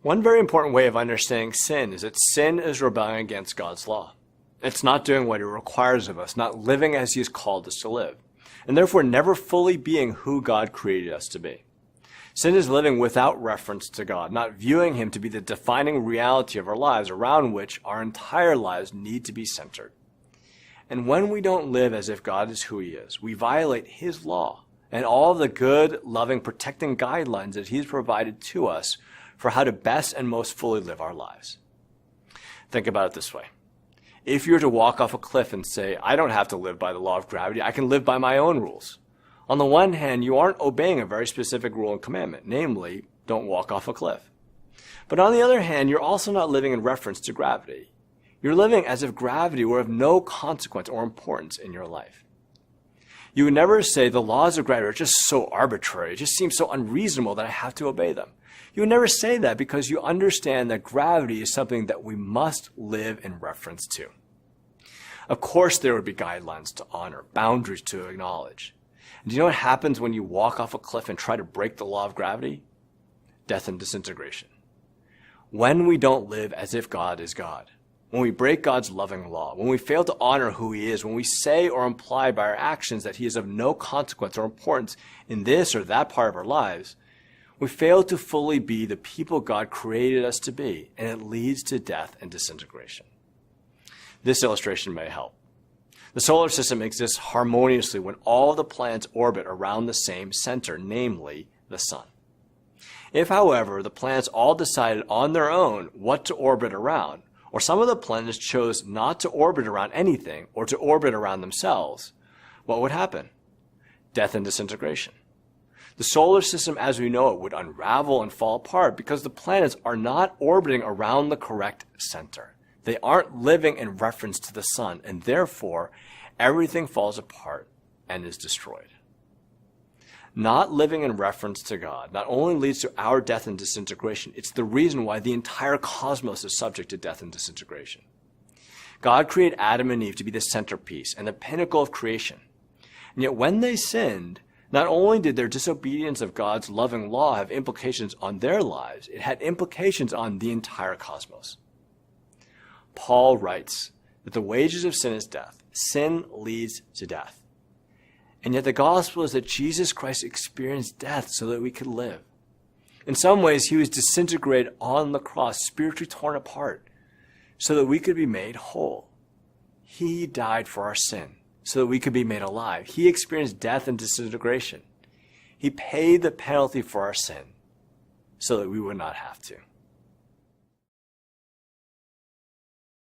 One very important way of understanding sin is that sin is rebelling against God's law. It's not doing what He requires of us, not living as He has called us to live, and therefore never fully being who God created us to be. Sin is living without reference to God, not viewing Him to be the defining reality of our lives around which our entire lives need to be centered. And when we don't live as if God is who He is, we violate His law and all the good, loving, protecting guidelines that He's provided to us for how to best and most fully live our lives. Think about it this way. If you were to walk off a cliff and say, I don't have to live by the law of gravity, I can live by my own rules. On the one hand, you aren't obeying a very specific rule and commandment, namely, don't walk off a cliff. But on the other hand, you're also not living in reference to gravity. You're living as if gravity were of no consequence or importance in your life. You would never say the laws of gravity are just so arbitrary, it just seems so unreasonable that I have to obey them. You would never say that because you understand that gravity is something that we must live in reference to. Of course, there would be guidelines to honor, boundaries to acknowledge. And do you know what happens when you walk off a cliff and try to break the law of gravity? Death and disintegration. When we don't live as if God is God, when we break God's loving law, when we fail to honor who He is, when we say or imply by our actions that He is of no consequence or importance in this or that part of our lives, we fail to fully be the people God created us to be, and it leads to death and disintegration. This illustration may help. The solar system exists harmoniously when all the planets orbit around the same center, namely the sun. If, however, the planets all decided on their own what to orbit around, or some of the planets chose not to orbit around anything or to orbit around themselves, what would happen? Death and disintegration. The solar system as we know it would unravel and fall apart because the planets are not orbiting around the correct center. They aren't living in reference to the sun, and therefore, everything falls apart and is destroyed. Not living in reference to God not only leads to our death and disintegration, it's the reason why the entire cosmos is subject to death and disintegration. God created Adam and Eve to be the centerpiece and the pinnacle of creation. And yet when they sinned, not only did their disobedience of God's loving law have implications on their lives, it had implications on the entire cosmos. Paul writes that the wages of sin is death. Sin leads to death. And yet the gospel is that Jesus Christ experienced death so that we could live. In some ways, He was disintegrated on the cross, spiritually torn apart, so that we could be made whole. He died for our sin so that we could be made alive. He experienced death and disintegration. He paid the penalty for our sin so that we would not have to.